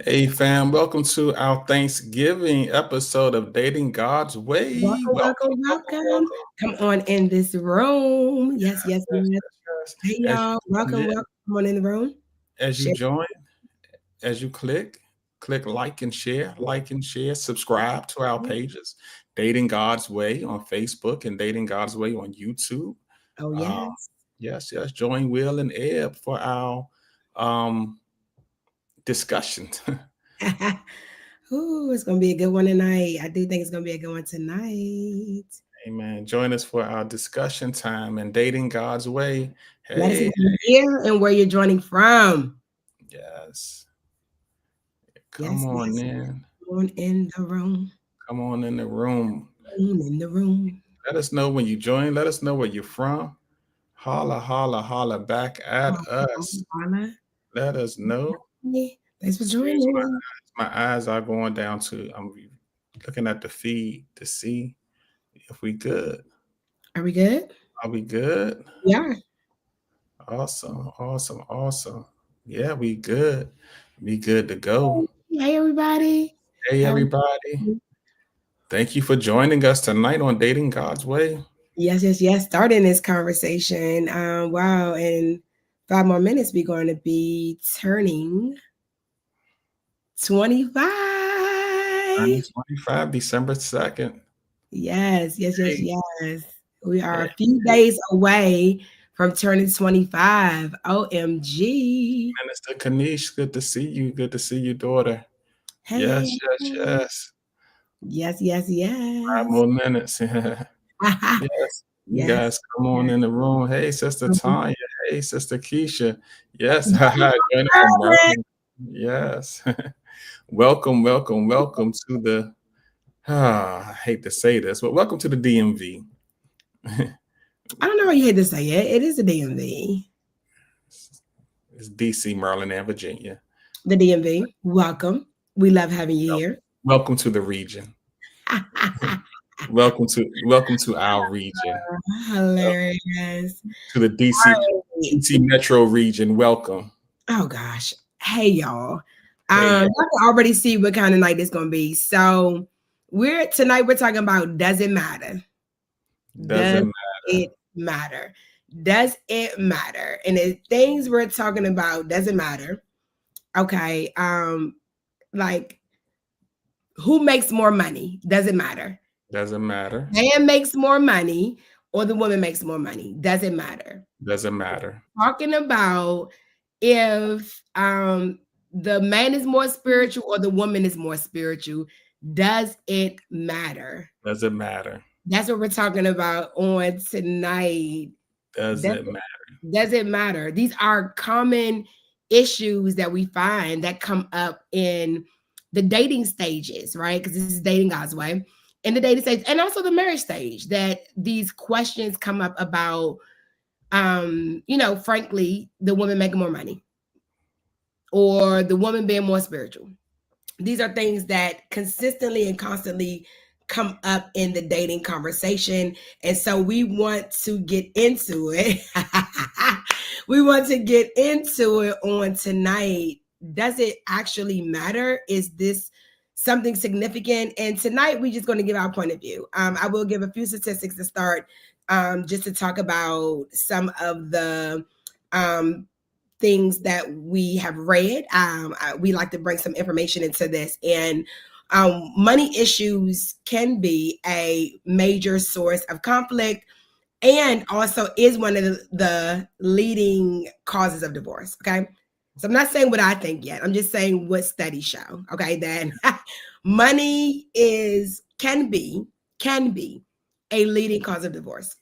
Hey fam, welcome to our Thanksgiving episode of Dating God's Way. Welcome, Welcome, welcome, welcome, welcome. welcome. Come on in this room. Yes, yes, Yes, yes. yes, Hey, yes. y'all. Welcome, welcome. Come on in the room. As you Share. join, as you click like and share, subscribe to our pages, Dating God's Way on Facebook and Dating God's Way on YouTube. Oh, Uh, yes. yes. Join Will and Eb for our um, discussion. Ooh, it's going to be a good one tonight. I do think it's going to be a good one tonight. Amen. Join us for our discussion time and Dating God's Way. Let us know Hey, here and where you're joining from. yes. Come Yes, on yes. in. Come on in the room. Come on in the room. In the room. Let us know when you join. Let us know where you're from. Holla, holla, holla back at us. Holla. Let us know. Thanks for Excuse joining. my eyes are going down to, I'm looking at the feed to see if we good. Are we good? Are we good? Yeah. Awesome. Yeah, we good. We good to go. Hey, everybody. Hey, How are everybody. you? Thank you for joining us tonight on Dating God's Way. Yes. Starting this conversation. Wow. In 5 more minutes, we're going to be turning 25. 2025, December 2nd. Yes. Hey, We are hey, a few days away from turning 25. OMG. Minister Kanish, good to see you. Good to see you, daughter. Hey. Yes. Yes. 5 more minutes. Yes. You Yes. guys come on in the room. Hey, Sister Mhm. Tanya. Hey, Sister Keisha. Yes. Joining from Maryland. Yes. Welcome to the I hate to say this, but welcome to the DMV. I don't know how you hate to say it. It is a DMV. It's DC, Maryland, and Virginia. The DMV. Welcome. We love having you here. Welcome to the region. Welcome to our region. Hilarious. To the Right. DC Metro region. Welcome. Oh gosh. Hey y'all. Hey, I can already see what kind of night it's gonna be. So we're talking about does it matter? Does doesn't it matter? Does it matter? And the things we're talking about doesn't matter. Okay. Like who makes more money? Doesn't matter. matter. Man makes more money or the woman makes more money. Doesn't matter. Doesn't matter. Talking about if the man is more spiritual or the woman is more spiritual, does it matter? Doesn't matter. That's what we're talking about on tonight. Doesn't matter. Does it matter? These are common issues that we find that come up in the dating stages, right? Because this is dating God's way. In the dating stage and also the marriage stage, that these questions come up about frankly, the woman making more money or the woman being more spiritual. These are things that consistently and constantly come up in the dating conversation. And so we want to get into it. We want to get into it on tonight. Does it actually matter? Is this something significant? And tonight we're just going to give our point of view. I will give a few statistics to start, just to talk about some of the um, things that we have read. We like to bring some information into this. And money issues can be a major source of conflict and also is one of the leading causes of divorce. Okay. So I'm not saying what I think yet. I'm just saying what studies show. Okay. That money can be a leading cause of divorce.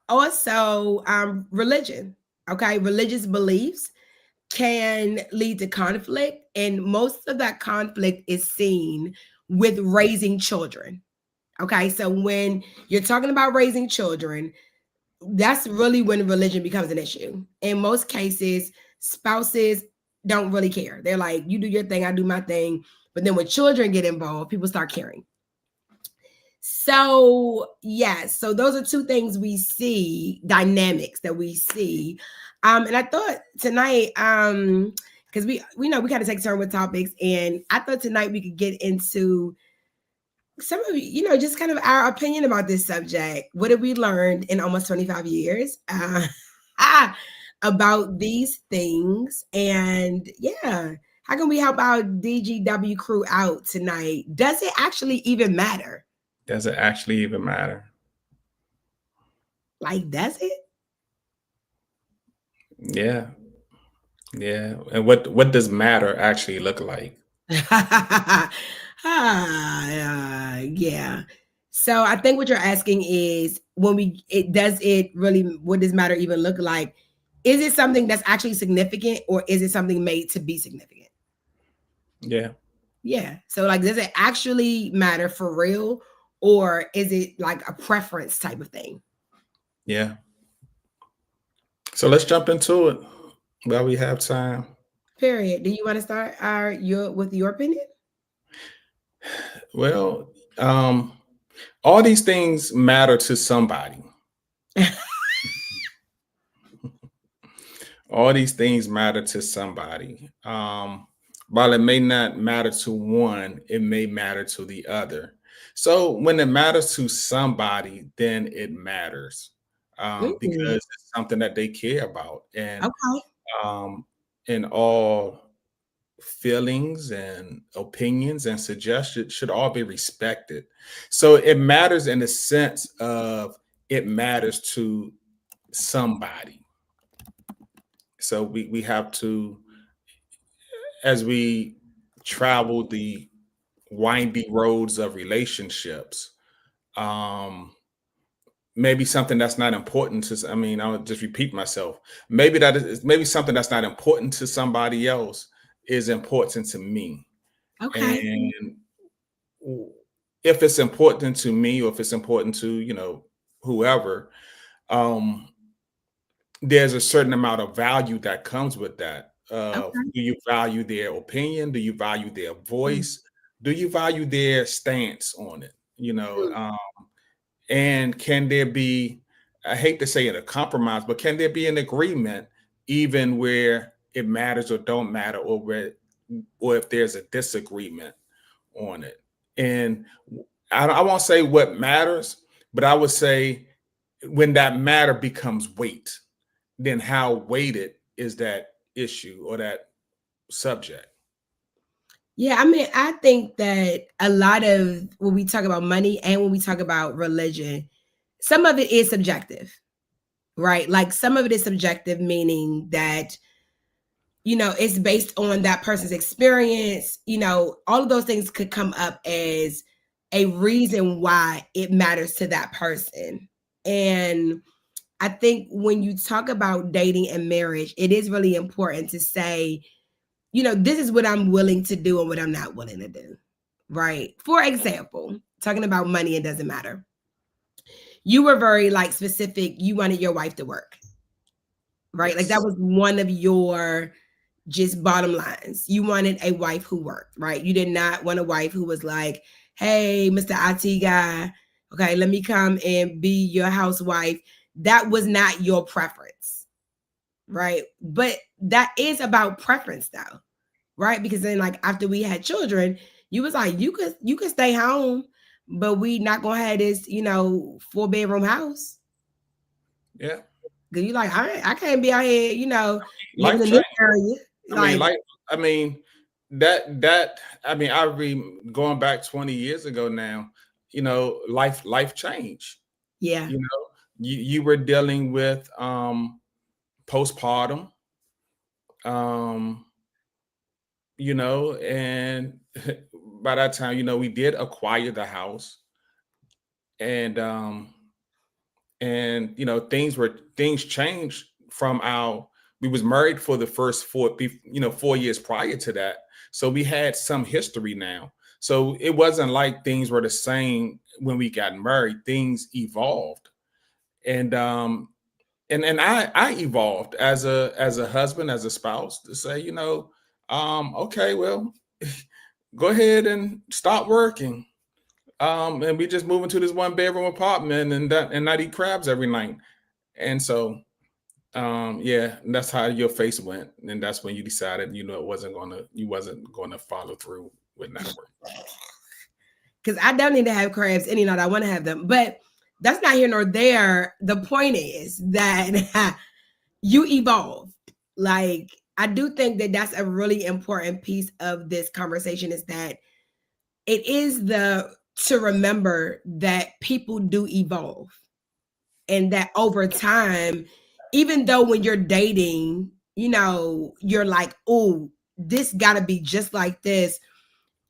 Also, religion. Okay. Religious beliefs can lead to conflict, and most of that conflict is seen with raising children. Okay, so when you're talking about raising children, that's really when religion becomes an issue. In most cases, spouses don't really care. They're like, you do your thing, I do my thing. But then when children get involved, people start caring. So, yes, so those are two things we see, dynamics that we see. And I thought tonight, because we know we got to take turn with topics, and I thought tonight we could get into some of just kind of our opinion about this subject. What have we learned in almost 25 years about these things? And yeah, how can we help our DGW crew out tonight? Does it actually even matter? Does it actually even matter? Like, does it? Yeah. Yeah. And what does matter actually look like? Yeah. So I think what you're asking is what does matter even look like? Is it something that's actually significant, or is it something made to be significant? Yeah. Yeah. So like, does it actually matter for real, or is it like a preference type of thing? Yeah. So let's jump into it while we have time. Period. Do you want to start with your opinion? Well, all these things matter to somebody. All these things matter to somebody. While it may not matter to one, it may matter to the other. So when it matters to somebody, then it matters because it's something that they care about. And Okay. in all feelings and opinions and suggestions should all be respected. So it matters in the sense of it matters to somebody. So we have to, as we travel the windy roads of relationships, maybe something that's not important to, I mean, I'll just repeat myself. Maybe something that's not important to somebody else is important to me. Okay. And if it's important to me, or if it's important to, whoever, there's a certain amount of value that comes with that. Okay. Do you value their opinion? Do you value their Mm. voice? Do you value their stance on it? Mm. And can there be, I hate to say it, a compromise, but can there be an agreement even where it matters or don't matter, or if there's a disagreement on it? And I won't say what matters, but I would say when that matter becomes weight, then how weighted is that issue or that subject? Yeah, I mean, I think that a lot of when we talk about money and when we talk about religion, some of it is subjective, right? Like some of it is subjective, meaning that, it's based on that person's experience. All of those things could come up as a reason why it matters to that person. And I think when you talk about dating and marriage, it is really important to say, this is what I'm willing to do and what I'm not willing to do. Right. For example, talking about money, it doesn't matter. You were very like specific. You wanted your wife to work. Right. Like that Yes. was one of your just bottom lines. You wanted a wife who worked, right? You did not want a wife who was like, hey, Mr. IT guy, okay, let me come and be your housewife. That was not your preference, right? But that is about preference though, right? Because then like after we had children, you was like, you could stay home, but we not gonna have this, 4-bedroom house. Yeah. Cause you like, I can't be out here, living Life in change. this area. Like, I mean, that I mean, going back 20 years ago now, life changed. yeah. You were dealing with postpartum, um, and by that time, we did acquire the house, and things changed from we was married for the first 4 years prior to that, so we had some history now. So it wasn't like things were the same when we got married. Things evolved, and I evolved as a husband, as a spouse, to say, okay, well, go ahead and stop working, and we just move into this 1-bedroom apartment and not eat crabs every night. And so Yeah, and that's how your face went, and that's when you decided, you wasn't gonna follow through with not working. Because I don't need to have crabs any night I want to have them. But that's not here nor there. The point is that you evolve. Like, I do think that that's a really important piece of this conversation, is that it is to remember that people do evolve, and that over time, even though when you're dating, you're like, oh, this got to be just like this.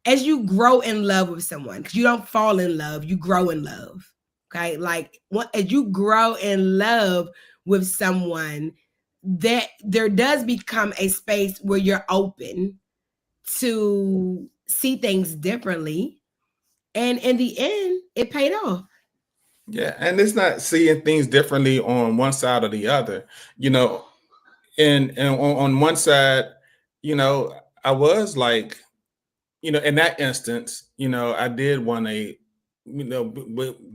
As you grow in love with someone, because you don't fall in love, you grow in love. Okay. Like, as you grow in love with someone, that there does become a space where you're open to see things differently. And in the end, it paid off. Yeah, and it's not seeing things differently on one side or the other. You know, and on one side, I was like, in that instance, I did want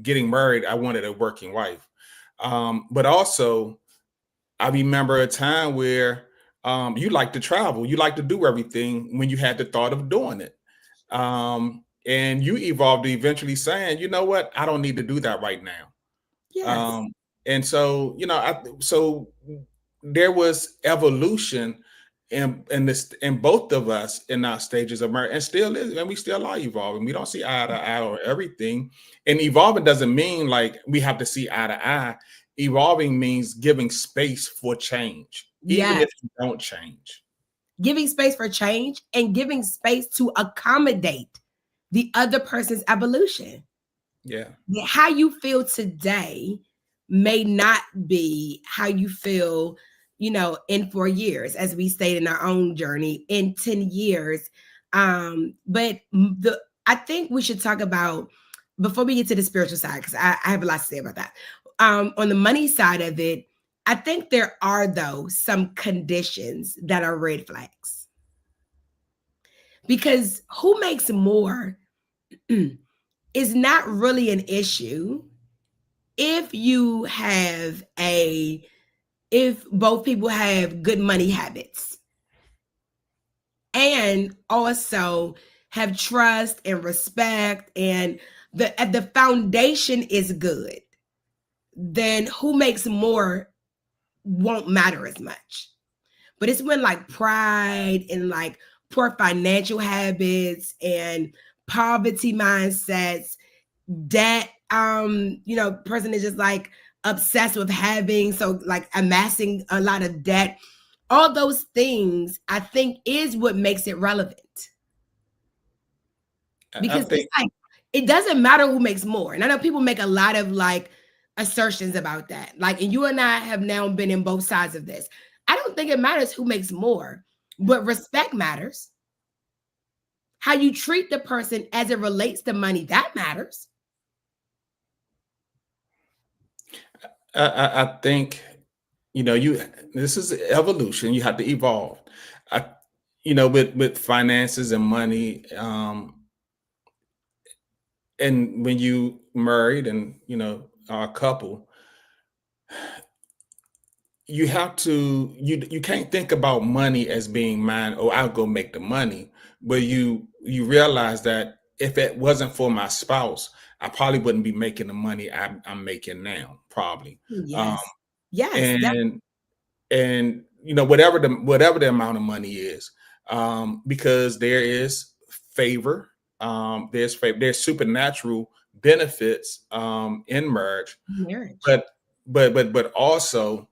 getting married, I wanted a working wife. But also, I remember a time where you like to travel, you like to do everything when you had the thought of doing it. And you evolved to eventually saying, you know what, I don't need to do that right now. Yes. And so, so there was evolution in both of us in our stages of marriage, and still is, and we still are evolving. We don't see eye to eye or everything. And evolving doesn't mean like we have to see eye to eye. Evolving means giving space for change, even Yes. if you don't change. Giving space for change and giving space to accommodate the other person's evolution. Yeah. How you feel today may not be how you feel, in 4 years, as we stayed in our own journey, in 10 years. But I think we should talk about, before we get to the spiritual side, because I have a lot to say about that. On the money side of it, I think there are, though, some conditions that are red flags. Because who makes more is not really an issue if both people have good money habits and also have trust and respect, and the foundation is good, then who makes more won't matter as much. But it's when like pride and like poor financial habits and poverty mindsets, debt, person is just like obsessed with having, so like amassing a lot of debt. All those things, I think, is what makes it relevant. Because it's like, it doesn't matter who makes more. And I know people make a lot of like assertions about that. Like, and you and I have now been in both sides of this. I don't think it matters who makes more, but respect matters. How you treat the person as it relates to money, that matters. I think, this is evolution. You have to evolve. With finances and money, and when you married and are a couple, you have to you can't think about money as being mine. Oh, I'll go make the money. But you realize that if it wasn't for my spouse, I probably wouldn't be making the money I'm making now, probably. Yes. Yes. And whatever the amount of money is, because there is favor, there's supernatural benefits in marriage, but also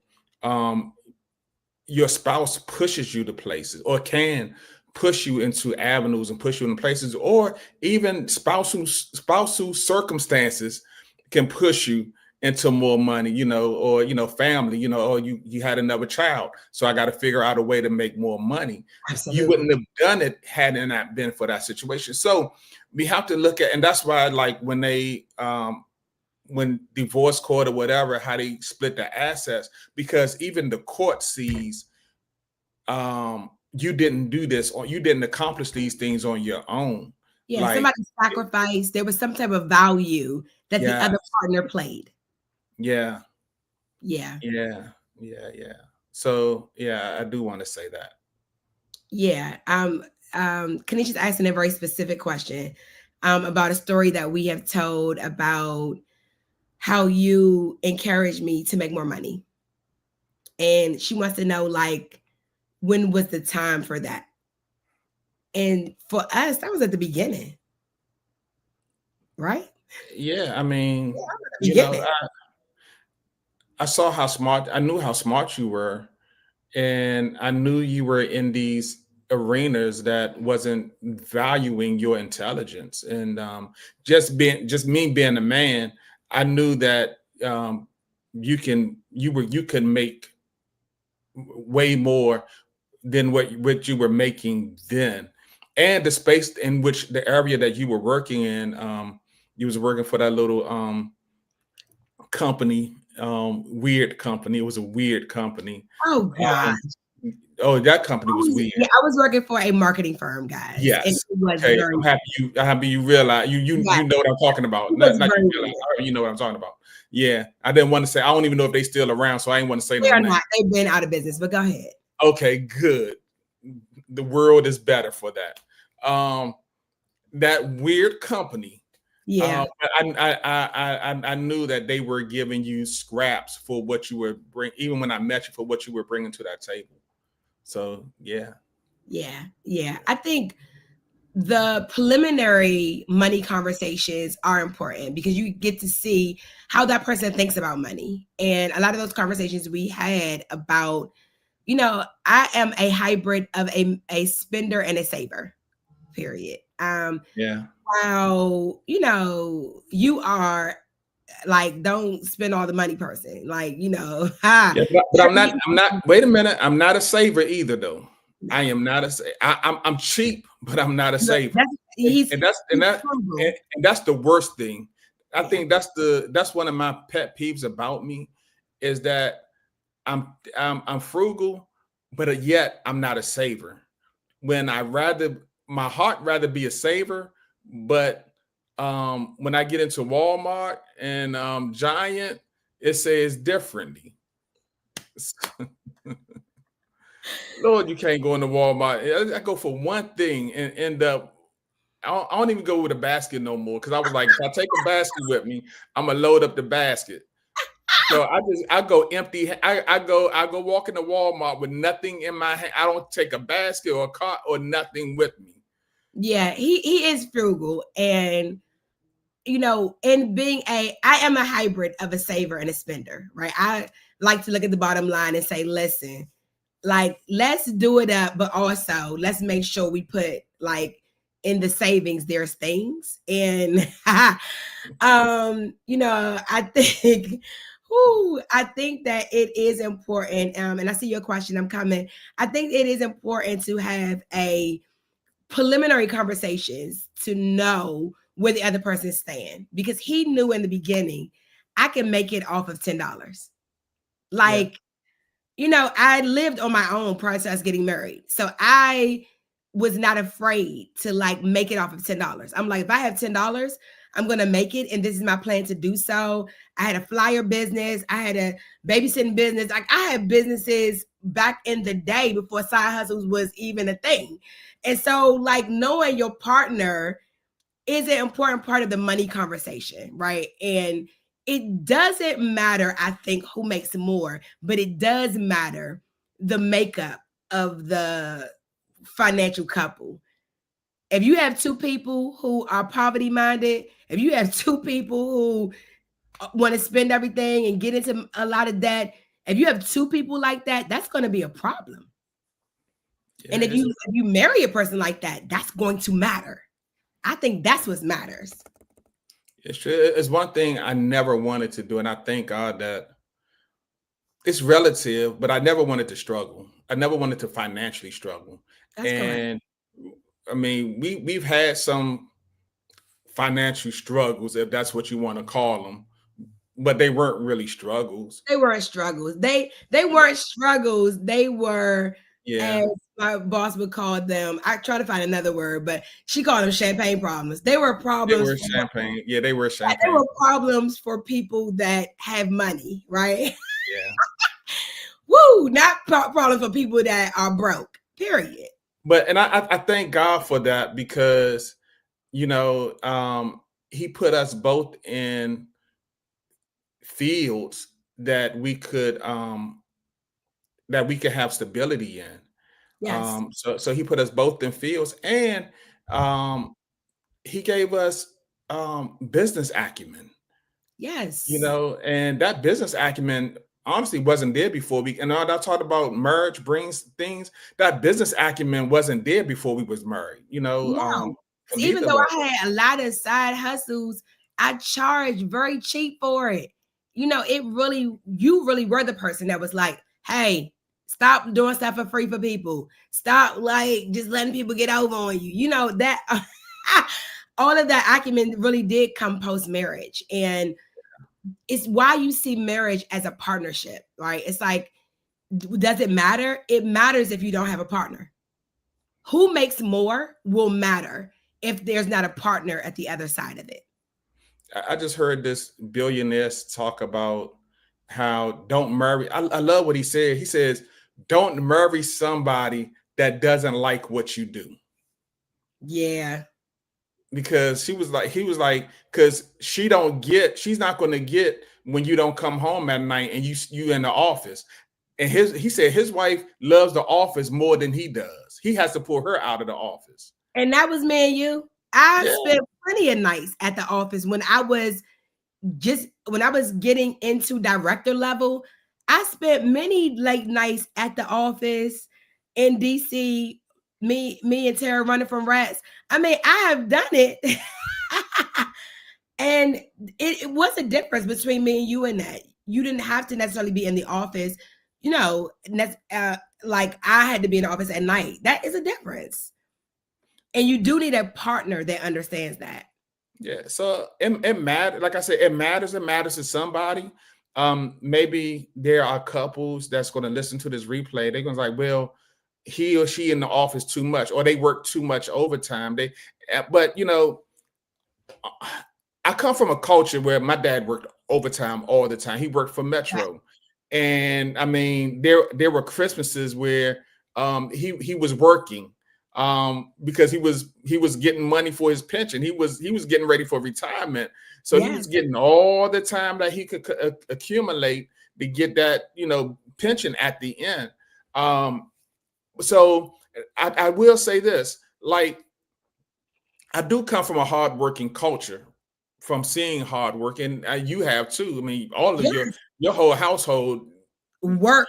your spouse pushes you to places, or can push you into avenues and push you in places, or even spousal circumstances can push you into more money, or family, or you had another child, so I got to figure out a way to make more money. Absolutely. You wouldn't have done it had it not been for that situation. So we have to look at, and that's why, like, when they when divorce court or whatever, how they split the assets, because even the court sees you didn't do this, or you didn't accomplish these things on your own. Yeah, like, somebody sacrificed. There was some type of value that the Yeah. other partner played. Yeah. Yeah. Yeah. Yeah. Yeah. So yeah, I do want to say that. Yeah. Kanisha's asking a very specific question about a story that we have told about how you encouraged me to make more money. And she wants to know, like, when was the time for that? And for us, that was at the beginning, right? Yeah, I mean, you know, Beginning. I saw how smart, I knew how smart you were, and I knew you were in these arenas that wasn't valuing your intelligence. And just me being a man, I knew that you could make way more than what you were making then. And the space in which the area that you were working in, you was working for that little company, weird company. It was a weird company. Oh God. Um, oh, that company was weird. I was working for a marketing firm, guys. And Yes. it was Okay. very, I'm happy you realize yeah, you know what I'm talking about. it was Not very you weird. realize, you know what I'm talking about. Yeah. I didn't want to say, I don't even know if they still around, so I didn't want to say They no are name. not. They've been out of business, but go ahead. Okay, good. The world is better for that. That weird company. Yeah. But I knew that they were giving you scraps for what you were even when I met you, for what you were bringing to that table. So yeah. Yeah. I think the preliminary money conversations are important because you get to see how that person thinks about money. And a lot of those conversations we had about, I am a hybrid of a spender and a saver, period. Yeah. While, you are like, don't spend all the money person. Like, Yeah, but I'm not, wait a minute. I'm not a saver either though. I am not I'm cheap, but I'm not a saver. And that's the worst thing. I think that's one of my pet peeves about me, is that I'm frugal, but yet I'm not a saver. When my heart rather be a saver, but when I get into Walmart and Giant, it says differently. Lord, you can't go into Walmart. I go for one thing and end up. I don't even go with a basket no more, because I was like, if I take a basket with me, I'm gonna load up the basket. So I go empty. I go walk into Walmart with nothing in my hand. I don't take a basket or a cart or nothing with me. Yeah, he is frugal, and in being I am a hybrid of a saver and a spender, right? I like to look at the bottom line and say, listen, like, let's do it up, but also let's make sure we put, like, in the savings there's things. And I think I think that it is important. And I see your question, I'm coming. I think it is important to have a preliminary conversations to know where the other person stand, because he knew in the beginning I can make it off of $10. Like, I lived on my own prior to us getting married. So I was not afraid to, like, make it off of $10. I'm like, if I have $10, I'm going to make it. And this is my plan to do so. I had a flyer business. I had a babysitting business. Like, I had businesses back in the day before side hustles was even a thing. And so, like, knowing your partner is an important part of the money conversation, right? And it doesn't matter, I think, who makes more, but it does matter the makeup of the financial couple. If you have two people who are poverty minded, if you have two people who want to spend everything and get into a lot of debt, if you have two people like that, that's going to be a problem. Yeah, and if you marry a person like that, that's going to matter. I think that's what matters. It's one thing I never wanted to do, and I thank God that it's relative, but I never wanted to struggle. I never wanted to financially struggle. That's correct. I mean, we've had some financial struggles, if that's what you want to call them, but they weren't really struggles. They weren't struggles. They weren't struggles. They were, as my boss would call them. I try to find another word, but she called them champagne problems. They were problems. They were champagne. Yeah, they were champagne. They were problems for people that have money, right? Yeah. Woo, not problem for people that are broke. Period. But and I thank God for that because you know He put us both in fields that we could have stability in. Yes. So He put us both in fields, and um, He gave us business acumen. You Yes. know, and that business acumen honestly wasn't there before we. And I talked about marriage brings things. That business acumen wasn't there before we was married. You know, No. for See, even neither of though us. I had a lot of side hustles, I charged very cheap for it. You know, you really were the person that was like, hey, stop doing stuff for free for people. Stop like just letting people get over on you. You know, that all of that acumen really did come post marriage. And it's why you see marriage as a partnership, right? It's like, does it matter? It matters if you don't have a partner. Who makes more will matter if there's not a partner at the other side of it. I just heard this billionaire talk about how don't marry. I love what he said. He says, don't marry somebody that doesn't like what you do. Yeah. Because he was like, because she's not going to get when you don't come home at night and you in the office. And he said his wife loves the office more than he does. He has to pull her out of the office. And that was me and you. I Yeah. spent plenty of nights at the office when I was getting into director level. I spent many late nights at the office in DC. Me and Tara running from rats. I mean, I have done it. And it was a difference between me and you in that. You didn't have to necessarily be in the office, you know, like I had to be in the office at night. That is a difference. And you do need a partner that understands that. Yeah. So it matters. Like I said, it matters. It matters to somebody. Maybe there are couples that's going to listen to this replay. They're going to like, well, he or she in the office too much, or they work too much overtime. But you know, I come from a culture where my dad worked overtime all the time. He worked for Metro, and I mean, there were Christmases where he was working because he was getting money for his pension. He was getting ready for retirement, so he was getting all the time that he could accumulate to get that pension at the end. So I will say this, like I do come from a hardworking culture, from seeing hard work, and you have too. I mean, all of your whole household work.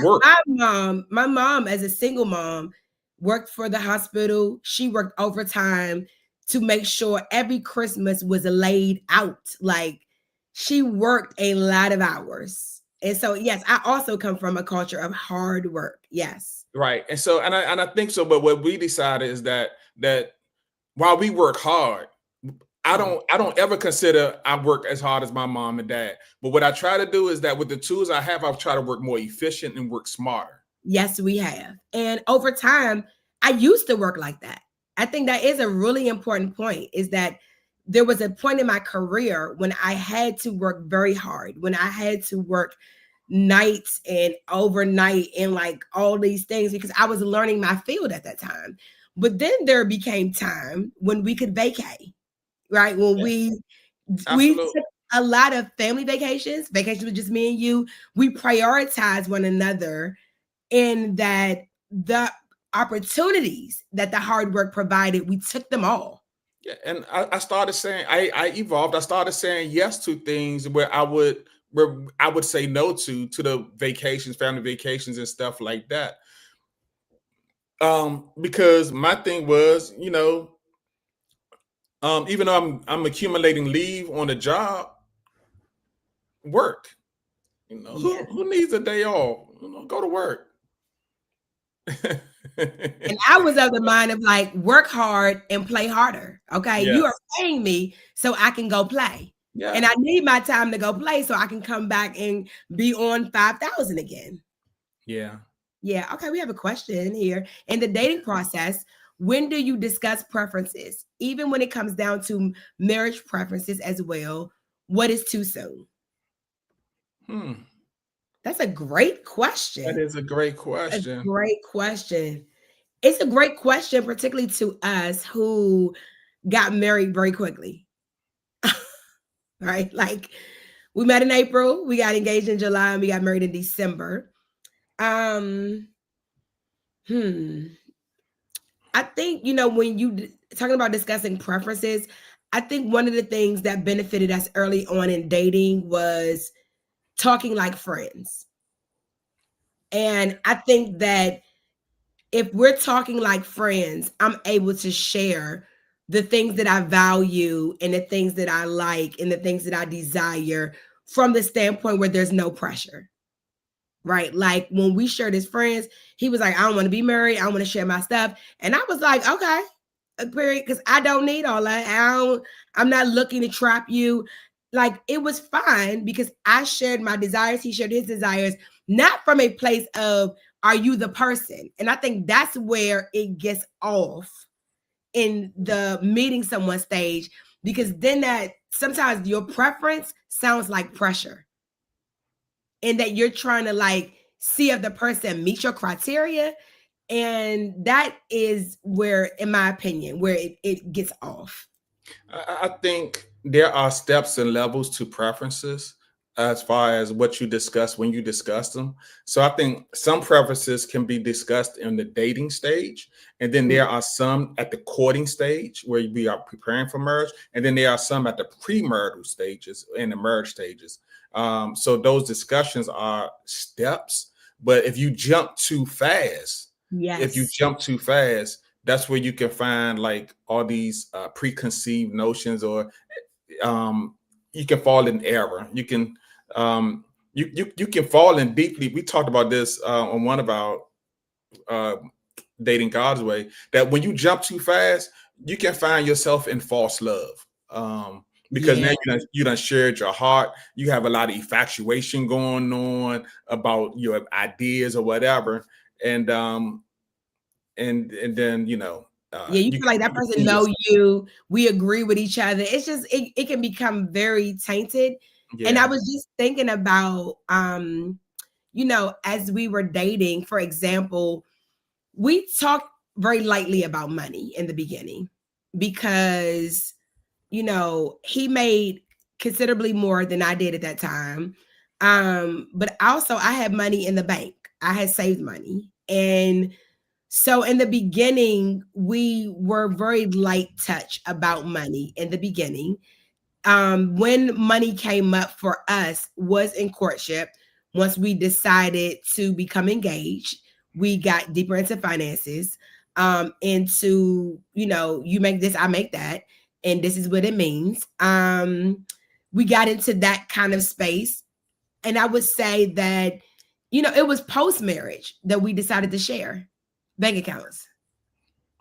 Work. My mom, as a single mom, worked for the hospital. She worked overtime to make sure every Christmas was laid out. Like she worked a lot of hours. And so, yes, I also come from a culture of hard work. Yes. Right. And so, and I think so. But what we decided is that while we work hard, I don't ever consider I work as hard as my mom and dad. But what I try to do is that with the tools I have, I'll try to work more efficient and work smarter. Yes, we have. And over time, I used to work like that. I think that is a really important point, is that there was a point in my career when I had to work very hard, when I had to work nights and overnight and like all these things because I was learning my field at that time. But then there became time when we could vacate, right? When we took a lot of family vacations with just me and you. We prioritized one another in that the opportunities that the hard work provided, we took them all. Yeah, and I started saying I evolved. I started saying yes to things where I would say no to the vacations, family vacations, and stuff like that. Because my thing was, even though I'm accumulating leave on the job, work. Who needs a day off? Go to work. And I was of the mind of like, work hard and play harder. Okay. Yes. You are paying me so I can go play. Yeah. And I need my time to go play so I can come back and be on 5,000 again. Yeah. Yeah. Okay. We have a question here. In the dating process, when do you discuss preferences? Even when it comes down to marriage preferences as well, what is too soon? That's a great question. That is a great A question. great question. It's a great question, particularly to us who got married very quickly. Right? Like we met in April, we got engaged in July, and we got married in December. Um, I think, when you talking about discussing preferences, I think one of the things that benefited us early on in dating was talking like friends. And I think that if we're talking like friends, I'm able to share the things that I value and the things that I like and the things that I desire from the standpoint where there's no pressure. Right. Like when we shared as friends, he was like, I don't want to be married. I want to share my stuff. And I was like, okay, period. Because I don't need all that. I'm not looking to trap you. Like it was fine because I shared my desires. He shared his desires, not from a place of, are you the person? And I think that's where it gets off in the meeting someone stage, because then that sometimes your preference sounds like pressure. And that you're trying to like see if the person meets your criteria. And that is where, in my opinion, where it gets off. I think there are steps and levels to preferences as far as what you discuss when you discuss them. So I think some preferences can be discussed in the dating stage, and then there are some at the courting stage where we are preparing for marriage, and then there are some at the premarital stages and the marriage stages. So those discussions are steps, but if you jump too fast, that's where you can find like all these preconceived notions, or you can fall in error. You can you can fall in deeply. We talked about this on one of our uh, dating God's way, that when you jump too fast, you can find yourself in false love. Because now you done shared your heart. You have a lot of infatuation going on about your ideas or whatever, and then you feel like that person know you. We agree with each other. It's just it can become very tainted. Yeah. And I was just thinking about as we were dating, for example, we talked very lightly about money in the beginning because he made considerably more than I did at that time. But also I had money in the bank. I had saved money. And so in the beginning, we were very light touch about money in the beginning. When money came up for us was in courtship. Once we decided to become engaged, we got deeper into finances, into, you make this, I make that, and this is what it means. We got into that kind of space. And I would say that, it was post-marriage that we decided to share bank accounts.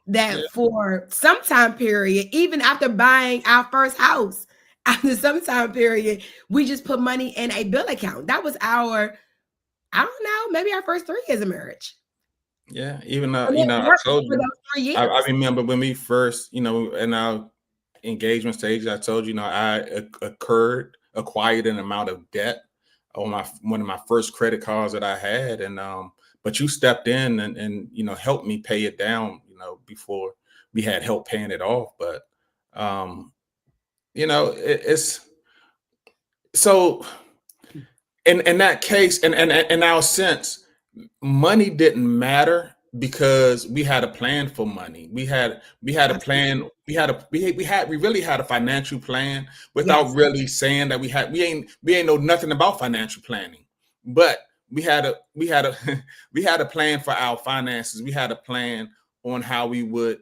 That for some time period, even after buying our first house, after some time period, we just put money in a bill account. That was our, I don't know, maybe our first 3 years of marriage. Yeah, even I told you, I remember when we first, in our engagement stage, I told you, I acquired an amount of debt on one of my first credit cards that I had, and but you stepped in and helped me pay it down, before we had help paying it off. But it's so in that case, and in our sense, money didn't matter because we had a plan for money. We had a plan. We really had a financial plan without really saying that we ain't know nothing about financial planning, but we had a plan for our finances. We had a plan on how we would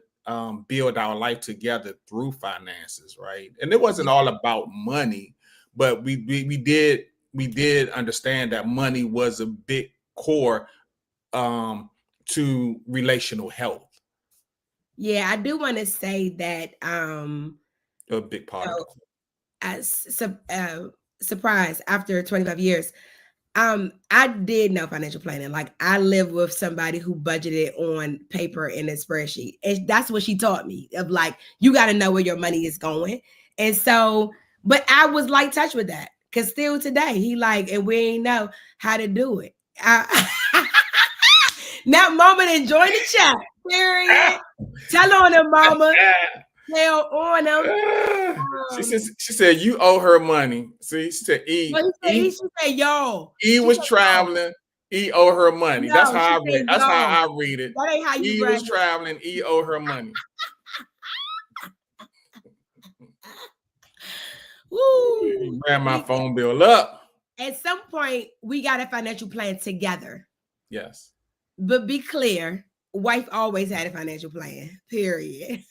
build our life together through finances, right? And it wasn't all about money, but we did understand that money was a big core to relational health. Yeah, I do want to say that a big part of it. As surprise, after 25 years, I did know financial planning. Like I lived with somebody who budgeted on paper in a spreadsheet. And that's what she taught me, of like, you got to know where your money is going. And so, but I was light touch with that Cause still today, he like, and we ain't know how to do it. Now, mama done join the chat. Period. Tell on him, mama. Tell on him. She said you owe her money. See, she said E. Well, she said y'all. E was traveling. E owe her money. No, That's how I read. That's y'all. how I read it. That ain't how you E was traveling. E owe her money. Woo. Ran my phone bill up. At some point, we got a financial plan together. Yes. But be clear, wife always had a financial plan. Period.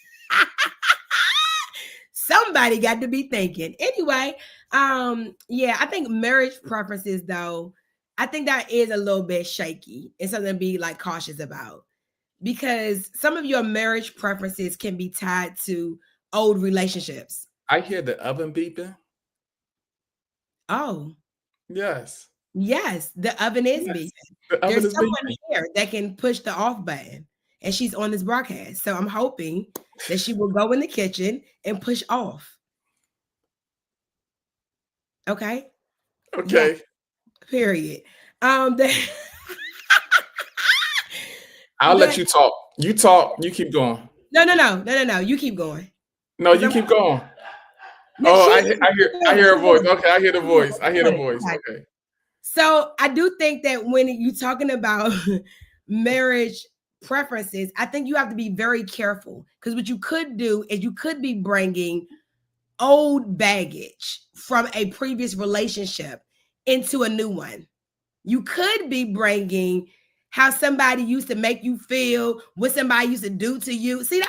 Somebody got to be thinking. Anyway, yeah, I think marriage preferences, though, I think that is a little bit shaky. It's something to be like cautious about, because some of your marriage preferences can be tied to old relationships. I hear the oven beeping. Oh. Yes. Yes, the oven is beeping. There's someone here that can push the off button, and she's on this broadcast. So I'm hoping that she will go in the kitchen and push off. Okay. Okay. Yeah. Period. I'll let you talk. You talk. You keep going. No. You keep going. No, you keep going. Oh, I hear a voice. Okay, I hear the voice. Okay. So I do think that when you're talking about marriage preferences, I think you have to be very careful, because what you could do is you could be bringing old baggage from a previous relationship into a new one. You could be bringing how somebody used to make you feel, what somebody used to do to you. See,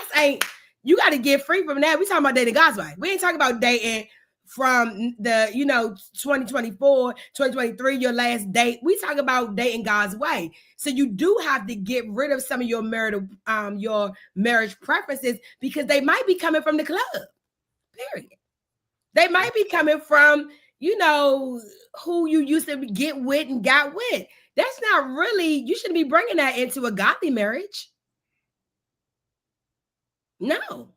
you got to get free from that. We talking about dating God's way. We ain't talking about dating from the 2024, 2023, your last date. We talk about dating God's way. So you do have to get rid of some of your your marriage preferences, because they might be coming from the club. Period. They might be coming from, who you used to get with and got with. That's not really, you shouldn't be bringing that into a godly marriage. No,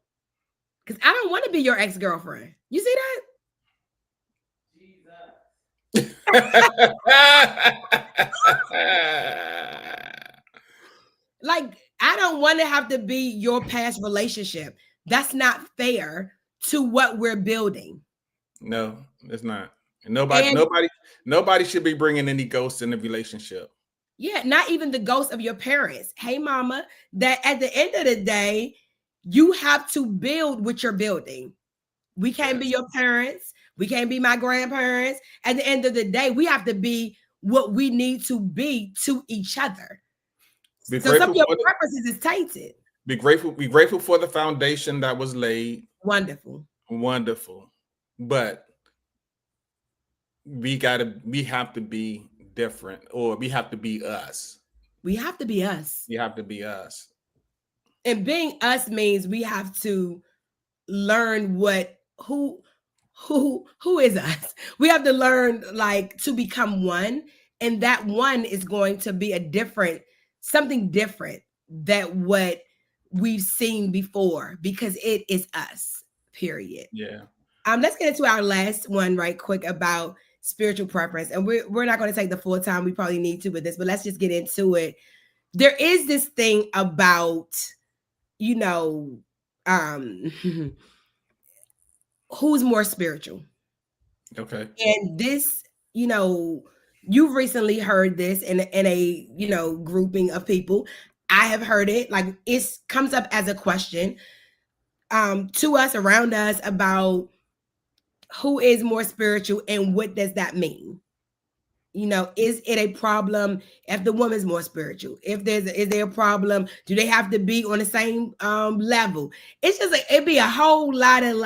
because I don't want to be your ex-girlfriend. You see that? Like, I don't want to have to be your past relationship. That's not fair to what we're building. No, it's not. Nobody should be bringing any ghosts in the relationship. Yeah, not even the ghost of your parents. Hey, mama, that at the end of the day, you have to build what you're building. We can't be your parents. We can't be my grandparents. At the end of the day, we have to be what we need to be to each other. So some of your preferences is tainted. Be grateful for the foundation that was laid. Wonderful. But we have to be different, or we have to be us. We have to be us. You have to be us. And being us means we have to learn who is us. We have to learn to become one. And that one is going to be something different than what we've seen before, because it is us, period. Yeah. Let's get into our last one right quick about spiritual preference. And we're not going to take the full time we probably need to with this, but let's just get into it. There is this thing about, who's more spiritual. Okay. And this, you've recently heard this in a grouping of people. I have heard it, it comes up as a question to us, around us, about who is more spiritual and what does that mean? Is it a problem if the woman's more spiritual? Is there a problem? Do they have to be on the same level? It's just it'd be a whole lot of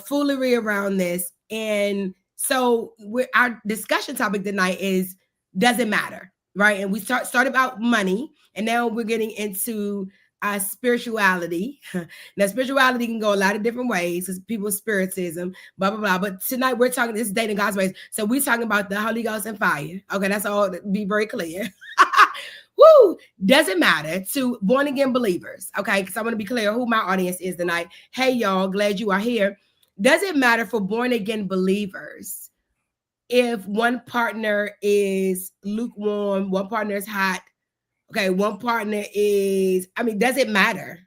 foolery around this. And so our discussion topic tonight is, does it matter? Right? And we started about money, and now we're getting into spirituality. Now, spirituality can go a lot of different ways, because people's spiritism, blah, blah, blah. But tonight we're talking, this is dating God's ways. So we're talking about the Holy Ghost and fire. Okay, that's all, be very clear. Woo! Doesn't matter to born again believers. Okay, because I want to be clear who my audience is tonight. Hey, y'all, glad you are here. Does it matter for born again believers if one partner is lukewarm, one partner is hot? Okay, one partner is, I mean, does it matter?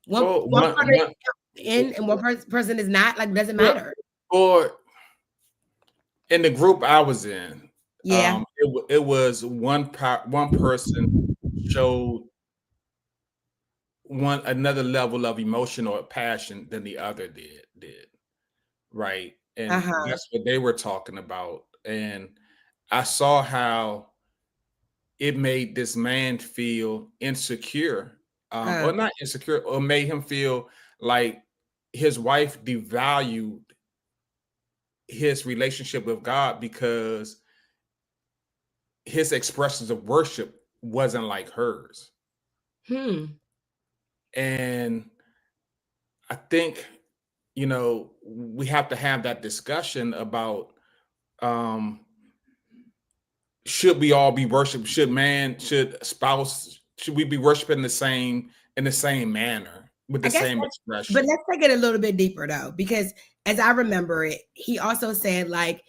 One partner is in and one person is not, like, doesn't matter. Or in the group I was in, Yeah. it was one person showed another level of emotional passion than the other did, right? And that's what they were talking about. And I saw how it made this man feel insecure, or not insecure, or made him feel like his wife devalued his relationship with God because his expressions of worship wasn't like hers. And I think, we have to have that discussion about, should we all be worshiped? Should we be worshiping in the same manner with the same expression? But let's take it a little bit deeper though, because as I remember it, he also said, like,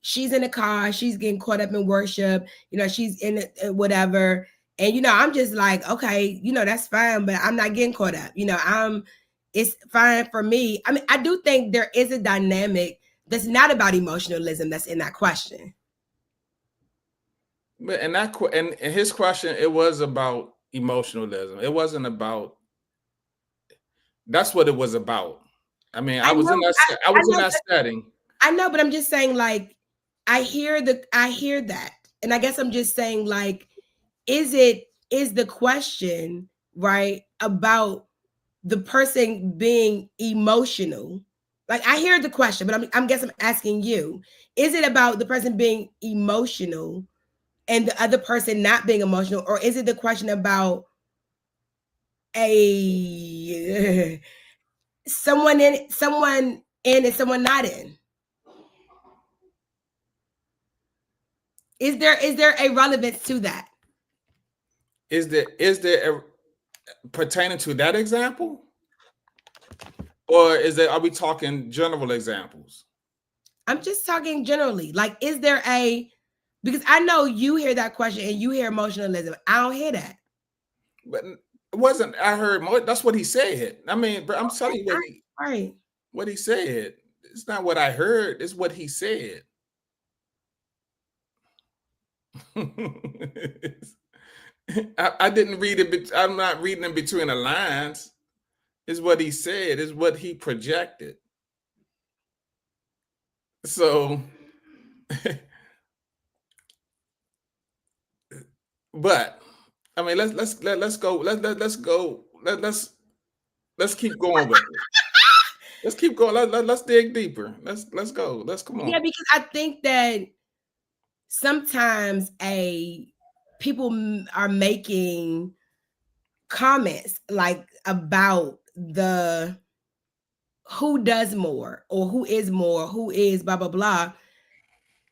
she's in the car, she's getting caught up in worship, she's in it, whatever. And, I'm just like, okay, that's fine, but I'm not getting caught up. It's fine for me. I mean, I do think there is a dynamic that's not about emotionalism that's in that question. But and his question, it was about emotionalism. It wasn't about. That's what it was about. I mean, I was in that setting. I know, but I'm just saying, like, I hear that, and I guess I'm just saying, like, is the question, right, about the person being emotional? Like, I hear the question, but I'm asking you, is it about the person being emotional and the other person not being emotional, or is it the question about someone in and someone not in? Is there a relevance to that? Is there a pertaining to that example? Or are we talking general examples? I'm just talking generally. Like, is there because I know you hear that question and you hear emotionalism. I don't hear that. But it wasn't, I heard more, that's what he said. I mean, bro, I'm telling you what he said. It's not what I heard, it's what he said. I didn't read it. I'm not reading in between the lines. Is what he said, is what he projected. So, but I mean, let's go. Let's keep going with it. Let's keep going. Let's dig deeper. Let's go. Come on. Yeah, because I think that sometimes people are making comments like about the who does more or who is more, who is blah blah blah.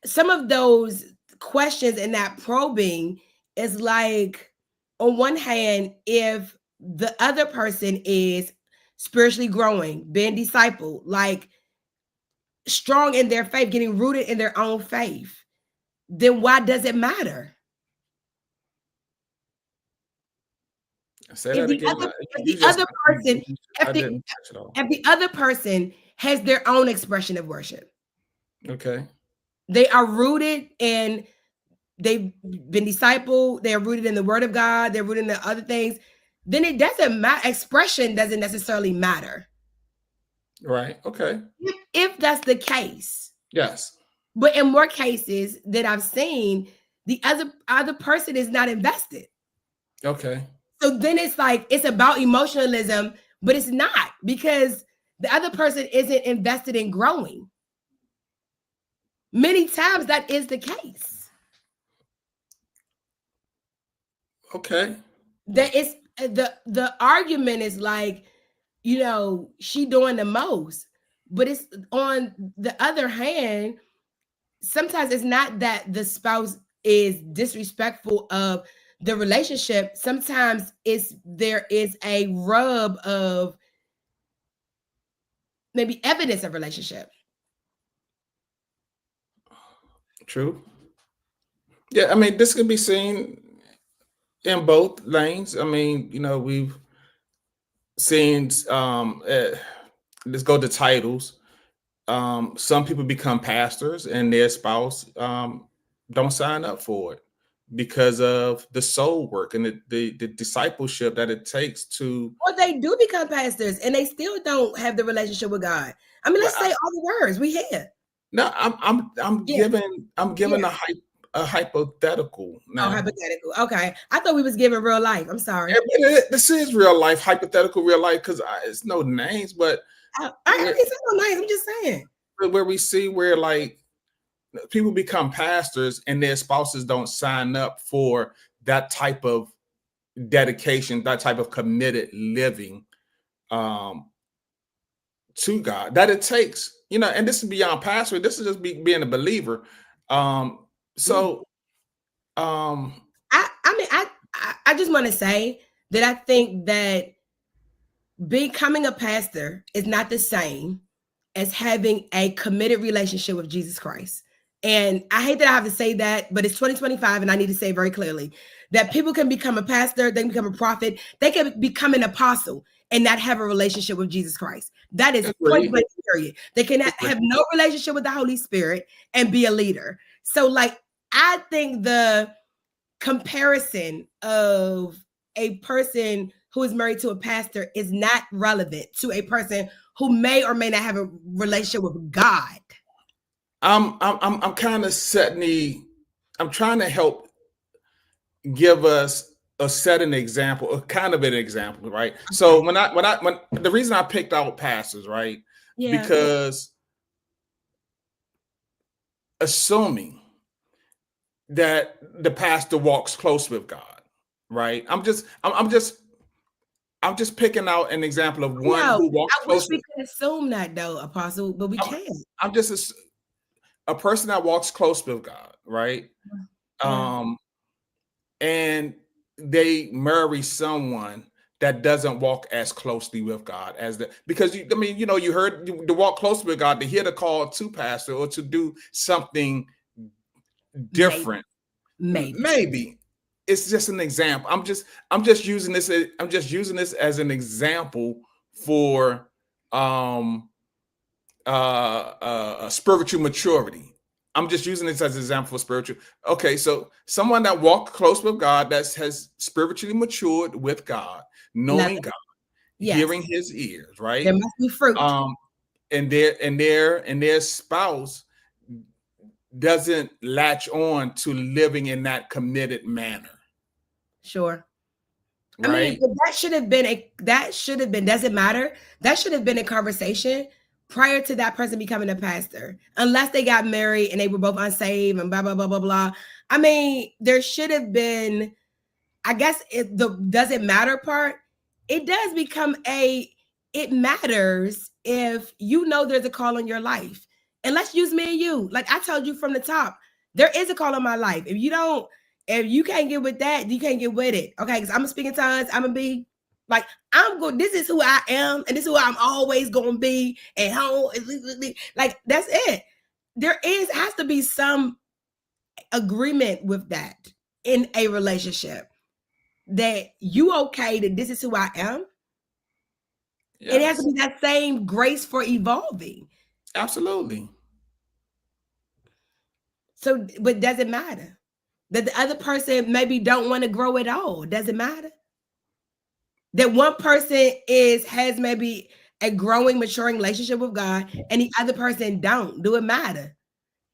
Some of those questions and that probing is like, on one hand, if the other person is spiritually growing, being discipled, like strong in their faith, getting rooted in their own faith, then why does it matter? If the other person has their own expression of worship, okay, they are rooted and they've been discipled, they're rooted in the word of God, they're rooted in the other things, then it doesn't matter. Expression doesn't necessarily matter. Right. Okay. If that's the case. Yes. But in more cases that I've seen, the other person is not invested. Okay. So then it's like, it's about emotionalism, but it's not, because the other person isn't invested in growing. Many times that is the case. Okay. That is the argument is like, she doing the most, but it's on the other hand, sometimes it's not that the spouse is disrespectful of the relationship. Sometimes there is a rub of maybe evidence of relationship. True. Yeah, I mean, this can be seen in both lanes. I mean, we've seen, let's go to titles. Some people become pastors and their spouse don't sign up for it because of the soul work and the discipleship that it takes to. Or they do become pastors and they still don't have the relationship with God. I mean, let's say all the words we hear. No, I'm Yeah. giving a hypothetical now. Oh, hypothetical. Okay, I thought we was giving real life. I'm sorry. This is real life, hypothetical real life, because it's no names, but I ain't saying no names. I'm just saying where we see where like people become pastors and their spouses don't sign up for that type of dedication, that type of committed living to God that it takes, and this is beyond pastor. This is just being a believer. I just want to say that I think that becoming a pastor is not the same as having a committed relationship with Jesus Christ. And I hate that I have to say that, but it's 2025 and I need to say very clearly that people can become a pastor, they can become a prophet, they can become an apostle and not have a relationship with Jesus Christ. That is point blank period. They can have no relationship with the Holy Spirit and be a leader. So like, I think the comparison of a person who is married to a pastor is not relevant to a person who may or may not have a relationship with God. I'm kind of I'm trying to help give us set an example, a kind of an example, right? Okay. So when the reason I picked out pastors, right? Yeah. Because assuming that the pastor walks close with God, right? I'm just picking out an example of one who walks close. We can assume that though, Apostle, but we can't. I'm just a person that walks close with God, right? Yeah. And they marry someone that doesn't walk as closely with God because you heard to walk close with God, to hear the call to pastor or to do something different. Maybe. It's just an example. I'm just using this as an example for spiritual maturity. I'm just using this as an example for spiritual. Okay, so someone that walked close with God, that has spiritually matured with God, knowing God, hearing His ears, right? There must be fruit. And their spouse doesn't latch on to living in that committed manner. Sure. Right? I mean, that should have been, doesn't matter. That should have been a conversation prior to that person becoming a pastor, unless they got married and they were both unsaved and blah, blah, blah, blah, blah. I mean, there should have been, I guess the doesn't matter part, it does become it matters if you know there's a call on your life. And let's use me and you. Like I told you from the top, there is a call on my life. If you can't get with that, you can't get with it. Okay, because I'm gonna speak in tongues, I'm gonna be like, this is who I am, and this is who I'm always gonna be, and how, like, that's it. There has to be some agreement with that in a relationship, that you okay that this is who I am. Yes. It has to be that same grace for evolving. Absolutely. So, but does it matter that the other person maybe don't want to grow at all? Does it matter that one person has maybe a growing, maturing relationship with God and the other person don't? Do it matter?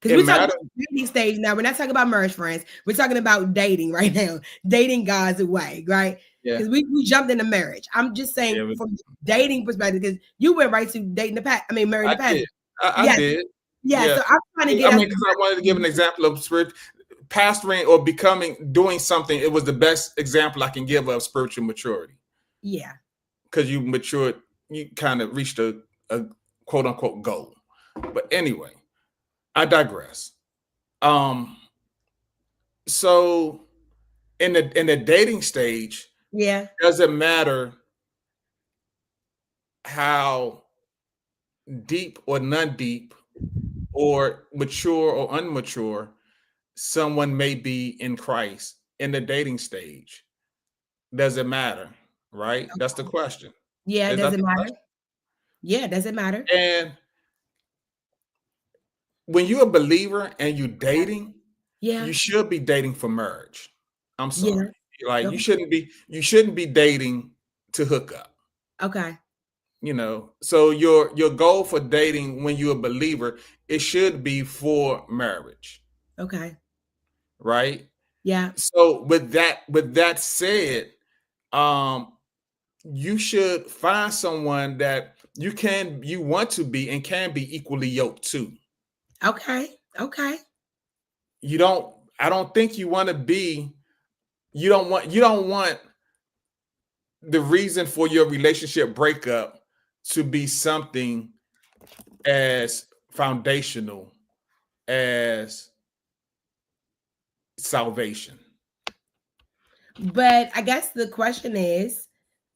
Because we're talking about dating stage now. We're not talking about marriage, friends. We're talking about dating right now. Dating God's way, right? Because we jumped into marriage. I'm just saying from dating perspective, because you went right to dating marrying the past. I did. Yeah, so I'm trying to get. Because I wanted to give an example of pastoring or doing something. It was the best example I can give of spiritual maturity. Yeah. Because you matured, you kind of reached a quote unquote goal. But anyway, I digress. So in the dating stage, doesn't matter how deep or non-deep, or mature or unmature someone may be in Christ in the dating stage. Does it matter? Right? That's the question. Yeah, it Is that doesn't the matter. question? Yeah, it doesn't matter. And when you're a believer and you're dating, Yeah, you should be dating for marriage. I'm yeah. sorry. Like Okay. you shouldn't be dating to hook up. Okay. So your goal for dating when you're a believer, it should be for marriage, Okay. right? Yeah. So with that said, um you should find someone that you want to be and can be equally yoked to. Okay. Okay. I don't think you don't want the reason for your relationship breakup to be something as foundational as salvation. But I guess the question is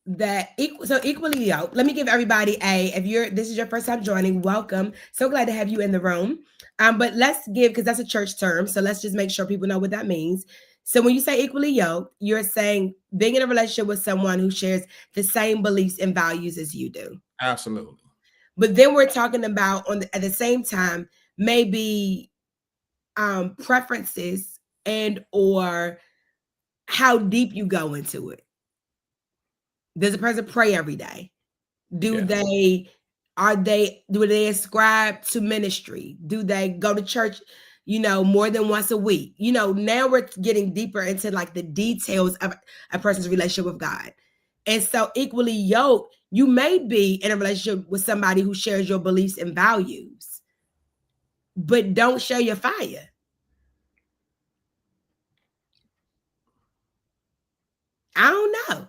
that equally yoked. Let me give everybody if this is your first time joining, welcome. So glad to have you in the room. But let's give, because that's a church term, so let's just make sure people know what that means. So when you say equally yoked, you're saying being in a relationship with someone who shares the same beliefs and values as you do. Absolutely. But then we're talking about at the same time, maybe preferences and or how deep you go into it. Does a person pray every day? Do Yeah. do they ascribe to ministry? Do they go to church, more than once a week? Now we're getting deeper into like the details of a person's relationship with God. And so equally yoked, you may be in a relationship with somebody who shares your beliefs and values, but don't share your fire. I don't know.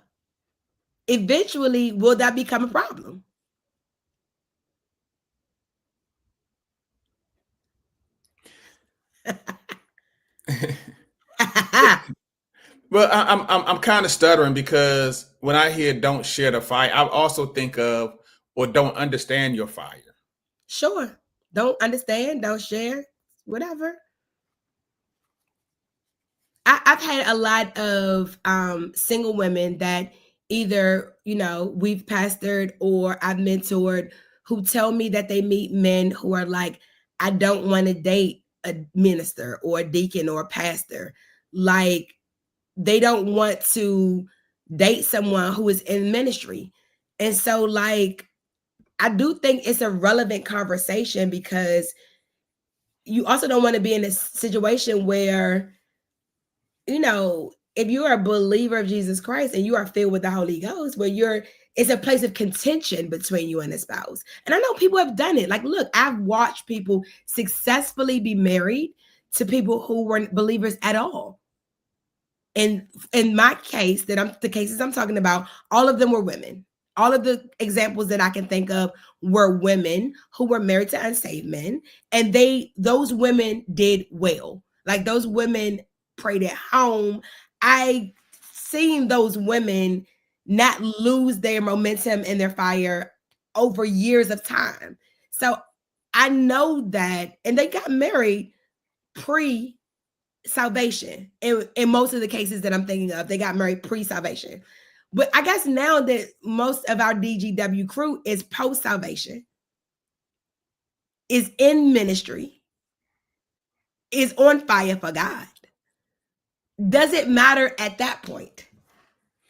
Eventually, will that become a problem? Well, I'm kind of stuttering because when I hear "don't share the fire," I also think of or don't understand your fire. Sure. Don't understand, don't share, whatever. I've had a lot of single women that either, we've pastored or I've mentored who tell me that they meet men who are like, I don't want to date a minister or a deacon or a pastor. Like, they don't want to date someone who is in ministry. And so, like, I do think it's a relevant conversation because you also don't want to be in a situation where, if you are a believer of Jesus Christ and you are filled with the Holy Ghost, where it's a place of contention between you and a spouse. And I know people have done it. Like, look, I've watched people successfully be married to people who weren't believers at all. And in my case, the cases I'm talking about, all of them were women. All of the examples that I can think of were women who were married to unsaved men, and those women did well. Like, those women prayed at home. I seen those women not lose their momentum and their fire over years of time. So I know that, and they got married pre salvation. In most of the cases that I'm thinking of, they got married pre-salvation. But I guess now that most of our DGW crew is post-salvation, is in ministry, is on fire for God. Does it matter at that point?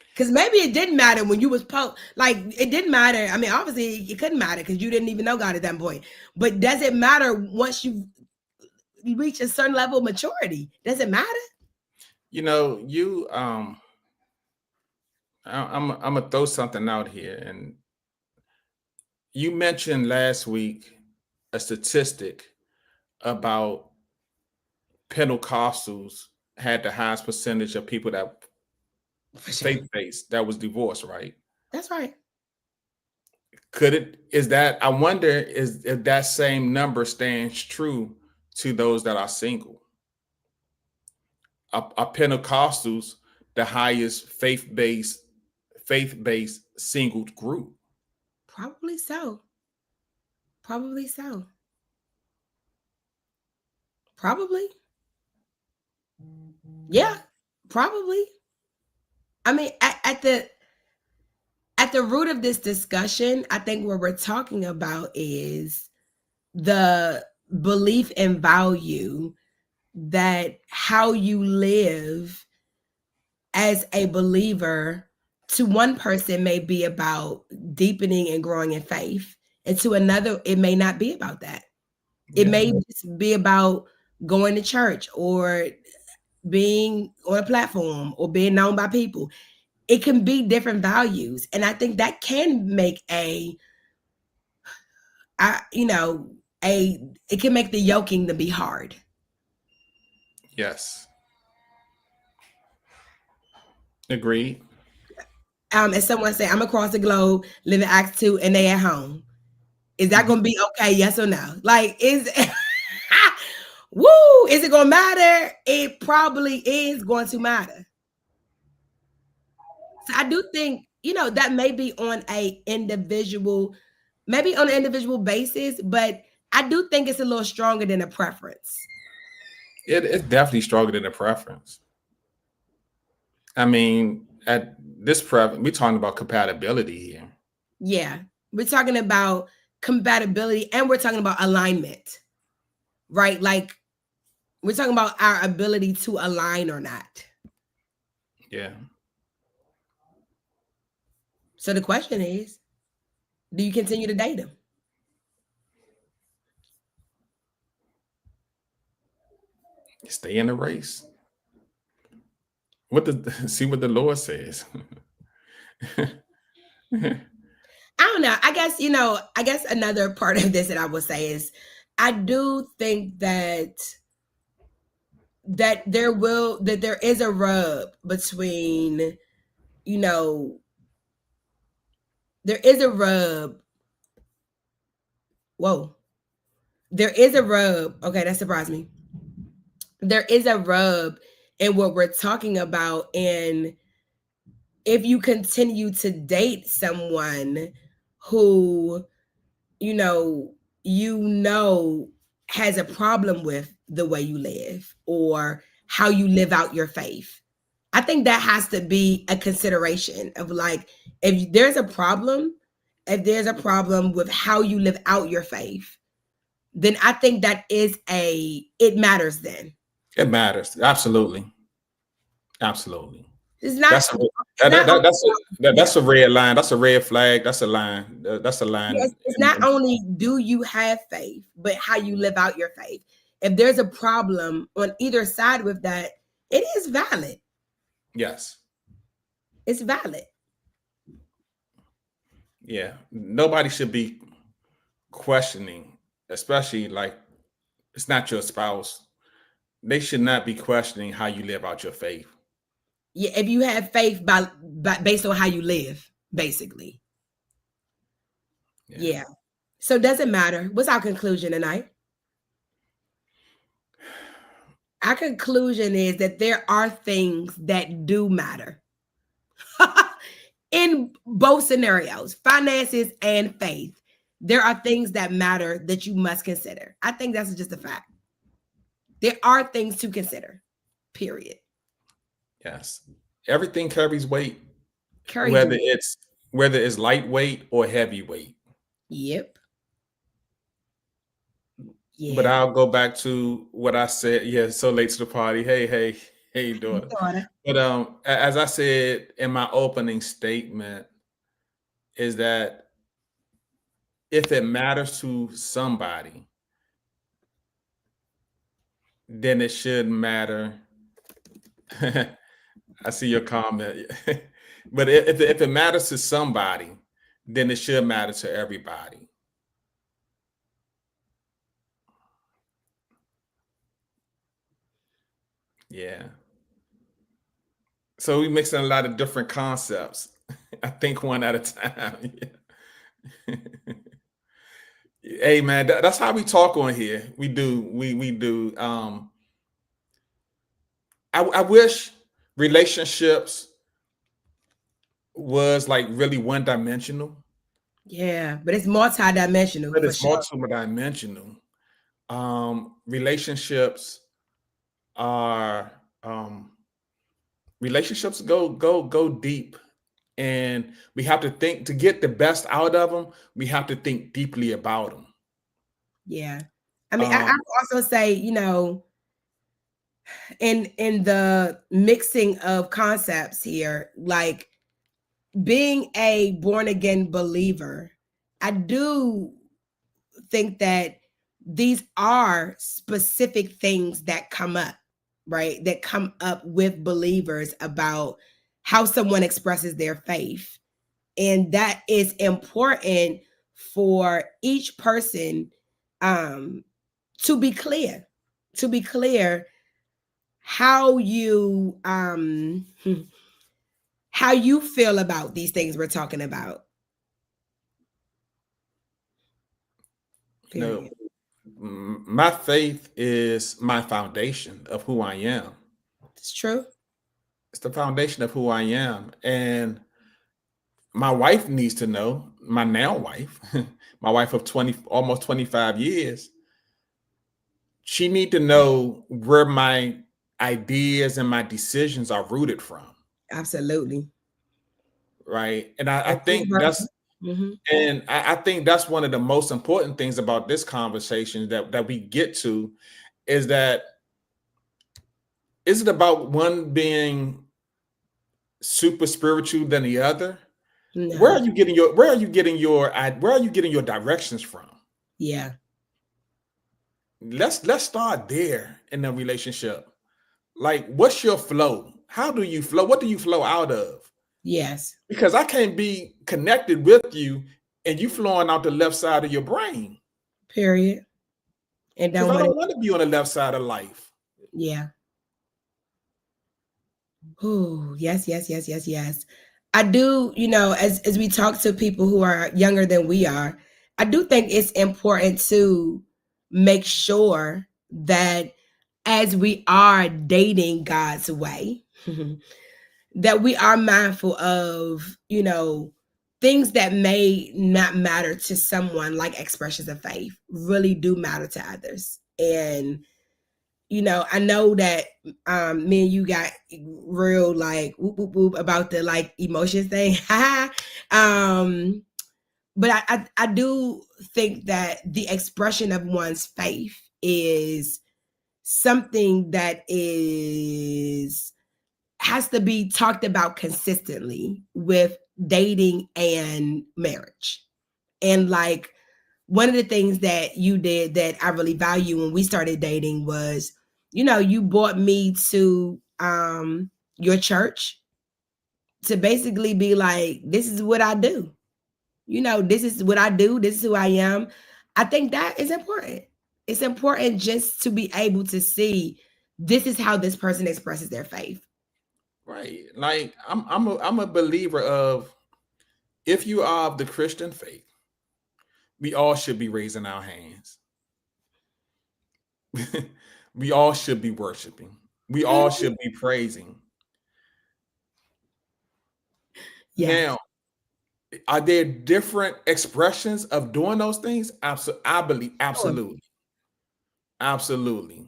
Because maybe it didn't matter when you was like, it didn't matter. I mean, obviously it couldn't matter because you didn't even know God at that point. But does it matter once you reach a certain level of maturity? Does it matter? I'm gonna throw something out here, and you mentioned last week a statistic about Pentecostals had the highest percentage of people that For sure. faith-based that was divorced, right? That's right. I wonder if that same number stands true to those that are single. Are Pentecostals the highest faith-based single group? Probably so. Probably so. Probably. Yeah, probably. I mean, at the root of this discussion, I think what we're talking about is the belief and value that how you live as a believer to one person may be about deepening and growing in faith, and to another it may not be about that. It Yeah. may just be about going to church or being on a platform or being known by people. It can be different values, and I think that can make it can make the yoking to be hard. Yes. Agreed. As someone said, I'm across the globe, living Act 2, and they at home. Is that going to be okay? Yes or no? Like, is woo? Is it going to matter? It probably is going to matter. So I do think that may be on a individual, maybe on an individual basis, but I do think it's a little stronger than a preference. It's definitely stronger than a preference. I mean, at this preference, we're talking about compatibility here. Yeah, we're talking about compatibility and we're talking about alignment, right? Like we're talking about our ability to align or not. Yeah. So the question is, do you continue to date him? Stay in the race. See what the Lord says. I don't know. I guess another part of this that I would say is I do think that there is a rub between, there is a rub. Whoa. There is a rub. Okay, that surprised me. There is a rub in what we're talking about. And if you continue to date someone who, has a problem with the way you live or how you live out your faith, I think that has to be a consideration of like, if there's a problem with how you live out your faith, then I think that it matters then. It matters. Absolutely. Absolutely. It's not, That's a red line. That's a red flag. That's a line. That's a line. It's not only do you have faith, but how you live out your faith. If there's a problem on either side with that, it is valid. Yes. It's valid. Yeah. Nobody should be questioning, especially like it's not your spouse. They should not be questioning how you live out your faith. Yeah, if you have faith by based on how you live, basically. Yeah. So does it matter? What's our conclusion tonight? Our conclusion is that there are things that do matter in both scenarios, finances and faith. There are things that matter that you must consider. I think that's just a fact. There are things to consider, period. Yes. Everything carries weight, whether it's lightweight or heavyweight. Yep. Yeah. But I'll go back to what I said. Yeah, so late to the party. Hey, daughter. But as I said in my opening statement, is that if it matters to somebody, then it should matter. I see your comment. But if it matters to somebody, then it should matter to everybody. Yeah. So we mixing a lot of different concepts. I think one at a time. Yeah. Hey man, that's how we talk on here. We do. We do. I wish relationships was like really one dimensional. Yeah, but it's multidimensional but for it's sure. multidimensional. Relationships are relationships go deep, and we have to think to get the best out of them. We have to think deeply about them. Yeah. I mean, I Um, would also say, you know, in the mixing of concepts here, like being a born again believer, I do think that these are specific things that come up, right? That come up with believers about how someone expresses their faith. And that is important for each person um, to be clear, to be clear how you how you feel about these things we're talking about. you know, Period. my faith is my foundation of who I am. It's true. It's the foundation of who I am, and my wife needs to know. My now wife, my wife of almost 25 years, she need to know where my ideas and my decisions are rooted from, Absolutely. right? And I And vice think versa. that's Mhm. and I think that's one of the most important things about this conversation that we get to is that is it about one being super spiritual than the other? Where No. are you getting your where are you getting your directions from? Yeah. Let's start there in the relationship. Like, what's your flow? How do you flow? What do you flow out of? Yes. Because I can't be connected with you and you flowing out the left side of your brain. Period. And Because don't I want don't to. want to be on the left side of life. Yeah. Oh, yes, yes, yes, yes, yes. I do, you know, as we talk to people who are younger than we are, I do think it's important to make sure that as we are dating God's way, that we are mindful of, you know, things that may not matter to someone like expressions of faith really do matter to others. And you know, I know that me and you got real like whoop whoop whoop about the like emotions thing. um, but I do think that the expression of one's faith is something that is has to be talked about consistently with dating and marriage. And like one of the things that you did that I really value when we started dating was, you know, you brought me to your church to basically be like, this is what I do. You know, this is what I do, this is who I am. I think that is important. It's important just to be able to see this is how this person expresses their faith. Right. Like I'm a believer of if you are of the Christian faith, we all should be raising our hands. We all should be worshiping. We all should be praising. Yes. Now, are there different expressions of doing those things? I believe Sure. absolutely. Absolutely.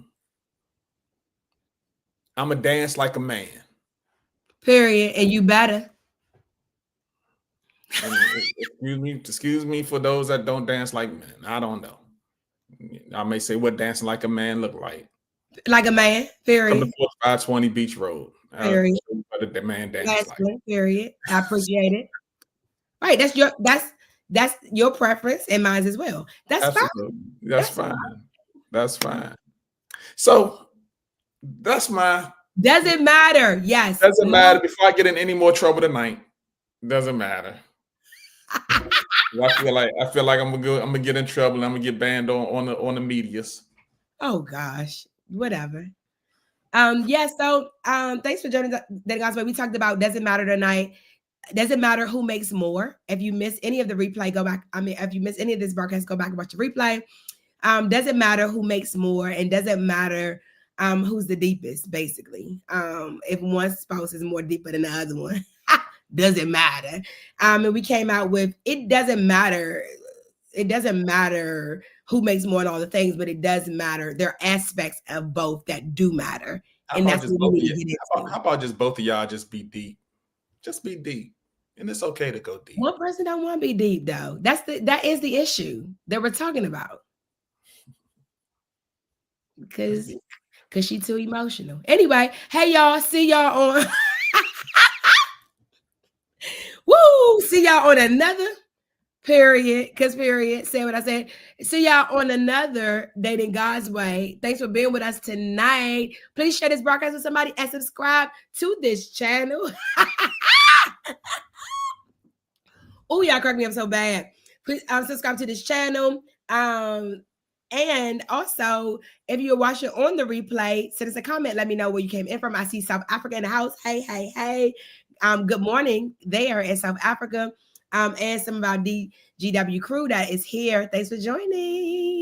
I'm a dance like a man. Period. And you better. And excuse me for those that don't dance like men. I don't know. I may say what dancing like a man look like. Like a man. Come to Period. 4520 Beach Road. Period. What the man dance like. Excellent. Period. I appreciate it. Right. That's your preference and mine as well. That's fine. Absolutely. That's That's fine. That's fine. So that's my doesn't matter. Yes. doesn't matter. Before I get in any more trouble tonight, doesn't matter. I feel like I'm gonna get in trouble. I'm gonna get banned on the medias. Oh gosh. Whatever. Yeah, so thanks for joining the gospel. We talked about doesn't matter tonight. Doesn't matter who makes more. If you miss any of the replay, go back. I mean, if you miss any of this broadcast, go back and watch the replay. Doesn't matter who makes more, and doesn't matter who's the deepest, basically. If one spouse is more deeper than the other one. doesn't matter. And we came out with it doesn't matter. It doesn't matter who makes more and all the things, but it does matter. There are aspects of both that do matter. And that's what we need to get into. How about just both of y'all just be deep? Just be deep. And it's okay to go deep. One person don't want to be deep though. That is the issue that we're talking about. Because she's too emotional. Anyway, hey y'all, see y'all on woo, see y'all on another period. Say what I said. See y'all on another Dating God's Way. Thanks for being with us tonight. Please share this broadcast with somebody and subscribe to this channel. Oh, y'all crack me up so bad. Please subscribe to this channel. And also, if you're watching on the replay, send us a comment. Let me know where you came in from. I see South Africa in the house. Hey. Good morning there in South Africa. And some of our DGW crew that is here. Thanks for joining.